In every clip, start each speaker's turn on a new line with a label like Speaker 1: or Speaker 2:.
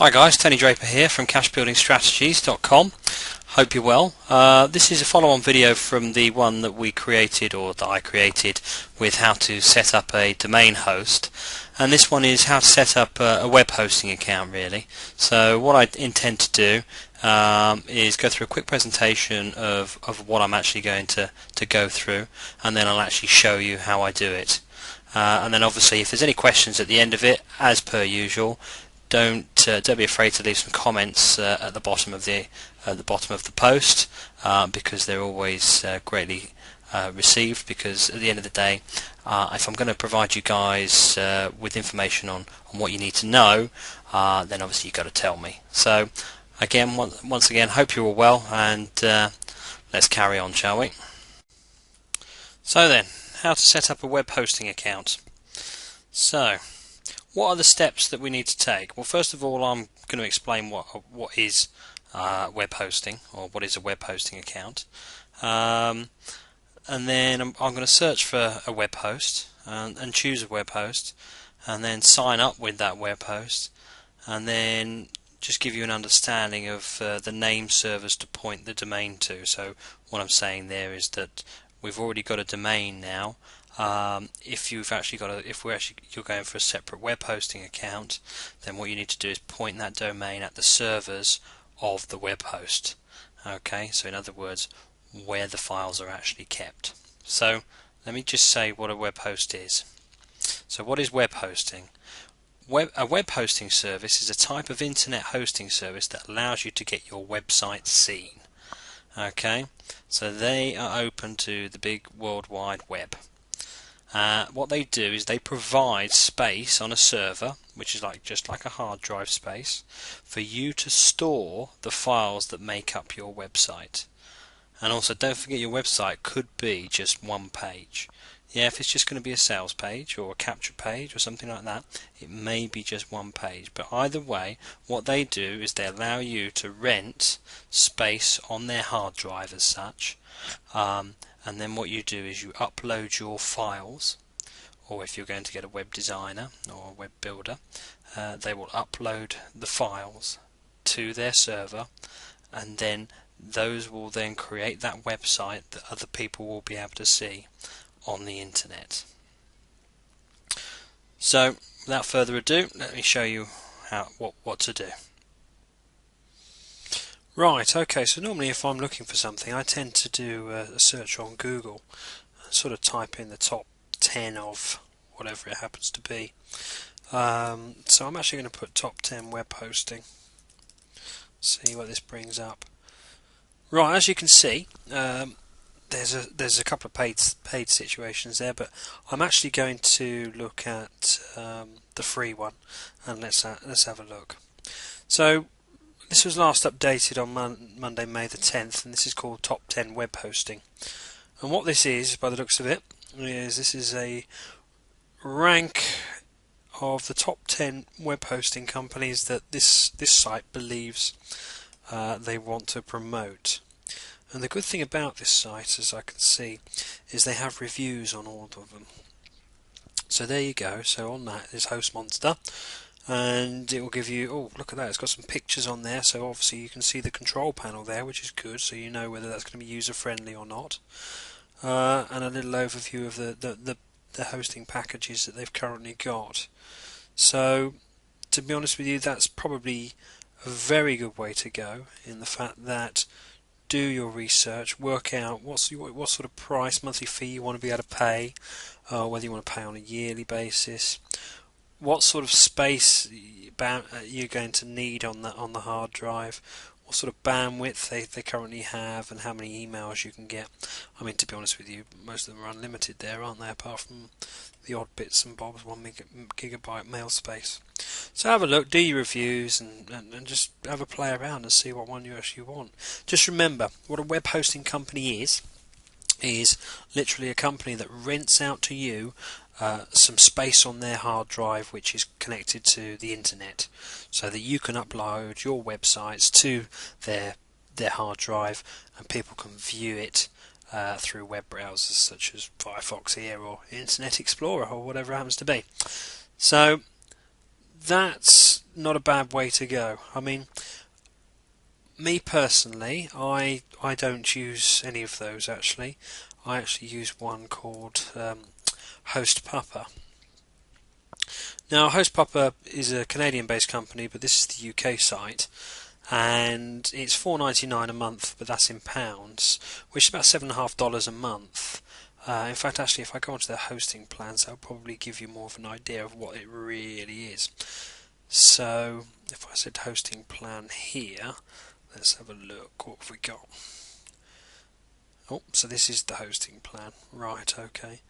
Speaker 1: Hi guys, Tony Draper here from cashbuildingstrategies.com. Hope you're well. This is a follow-on video from the one that we created, or that I created, with how to set up a domain host. And this one is how to set up a web hosting account, really. So what I intend to do is go through a quick presentation of what I'm actually going to go through, and then I'll actually show you how I do it. And then obviously if there's any questions at the end of it, as per usual, don't be afraid to leave some comments at the bottom of the post, because they're always greatly received. Because at the end of the day, if I'm going to provide you guys with information on what you need to know, then obviously you've got to tell me. So again, once again, hope you're all well, and let's carry on, shall we? So then, how to set up a web hosting account. So, what are the steps that we need to take? Well, first of all, I'm going to explain what is web hosting, or what is a web hosting account. And then I'm going to search for a web host and choose a web host, and then sign up with that web host, and then just give you an understanding of the name servers to point the domain to. So what I'm saying there is that we've already got a domain now. If you're going for a separate web hosting account, then what you need to do is point that domain at the servers of the web host. Okay, so in other words, where the files are actually kept. So let me just say what a web host is. So what is web hosting? A web hosting service is a type of internet hosting service that allows you to get your website seen. Okay, so they are open to the big World Wide Web. What they do is they provide space on a server, which is just like a hard drive space, for you to store the files that make up your website. And also, don't forget, your website could be just one page. Yeah, if it's just going to be a sales page or a capture page or something like that, it may be just one page. But either way, what they do is they allow you to rent space on their hard drive as such. And then what you do is you upload your files, or if you're going to get a web designer or a web builder, they will upload the files to their server, and then those will then create that website that other people will be able to see on the internet. So without further ado, let me show you what to do. Right, okay, so normally if I'm looking for something, I tend to do a search on Google and sort of type in the top 10 of whatever it happens to be. So I'm actually going to put top 10 web hosting, see what this brings up. Right, as you can see, there's a couple of paid situations there, but I'm actually going to look at the free one, and let's have a look. So this was last updated on Monday, May the 10th, and this is called Top 10 Web Hosting. And what this is, by the looks of it, is this is a rank of the top 10 web hosting companies that this site believes they want to promote. And the good thing about this site, as I can see, is they have reviews on all of them. So there you go. So on that is HostMonster, and it will give you, oh, look at that, it's got some pictures on there, so obviously you can see the control panel there, which is good, so you know whether that's going to be user friendly or not. And a little overview of the hosting packages that they've currently got. So to be honest with you, that's probably a very good way to go, in the fact that do your research, work out what sort of price, monthly fee you want to be able to pay, whether you want to pay on a yearly basis, what sort of space you're going to need on the hard drive, what sort of bandwidth they currently have, and how many emails you can get. I mean, to be honest with you, most of them are unlimited there, aren't they, apart from the odd bits and bobs, 1 gigabyte mail space. So have a look, do your reviews, and just have a play around and see what one you actually want. Just remember, what a web hosting company is literally a company that rents out to you some space on their hard drive, which is connected to the internet, so that you can upload your websites to their hard drive, and people can view it through web browsers such as Firefox here or Internet Explorer or whatever it happens to be. So that's
Speaker 2: not a bad way to go. I mean, me personally, I don't use any of those actually. I actually use one called HostPuper. Now, HostPuper is a Canadian-based company, but this is the UK site, and it's $4.99 a month, but that's in pounds, which is about $7.50 a month. In fact, actually, if I go onto their hosting plans, that'll probably give you more of an idea of what it really is. So, if I said hosting plan here, let's have a look. What have we got? Oh, so this is the hosting plan. Right, okay.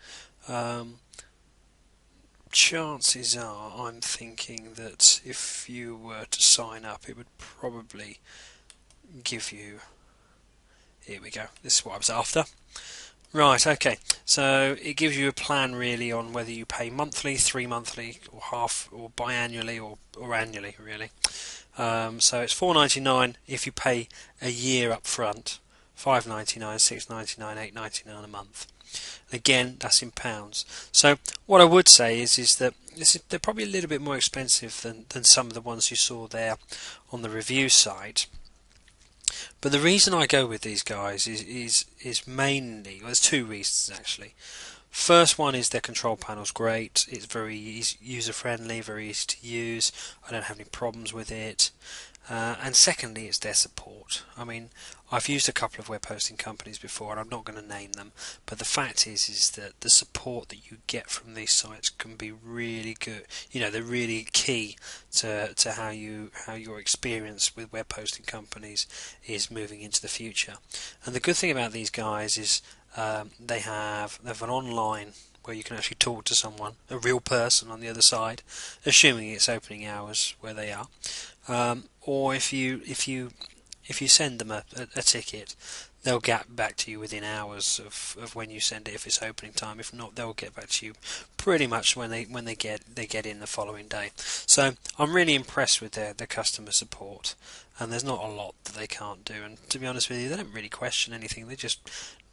Speaker 2: Chances are, I'm thinking that if you were to sign up, it would probably give you. Here we go. This is what I was after. Right, okay. So it gives you a plan really on whether you pay monthly, 3 monthly, or half, or biannually, or annually, really. So it's $4.99 if you pay a year up front, $5.99, $6.99, $8.99 a month. Again, that's in pounds. So what I would say is that they're probably a little bit more expensive than some of the ones you saw there on the review site. But the reason I go with these guys is mainly, well, there's two reasons actually. First one is their control panel's great. It's very user friendly, very easy to use. I don't have any problems with it. And secondly, it's their support. I mean, I've used a couple of web hosting companies before, and I'm not going to name them. But the fact is that the support that you get from these sites can be really good. You know, they're really key to how your experience with web hosting companies is moving into the future. And the good thing about these guys is they have an online where you can actually talk to someone, a real person on the other side, assuming it's opening hours where they are. Or if you send them a ticket, they'll get back to you within hours of when you send it if it's opening time. If not, they'll get back to you pretty much when they get in the following day. So I'm really impressed with their customer support, and there's not a lot that they can't do. And to be honest with you, they don't really question anything. They just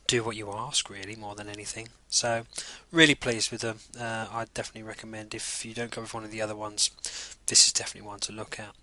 Speaker 2: do what you ask, really, more than anything. So really pleased with them. I'd definitely recommend, if you don't go with one of the other ones, this is definitely one to look at.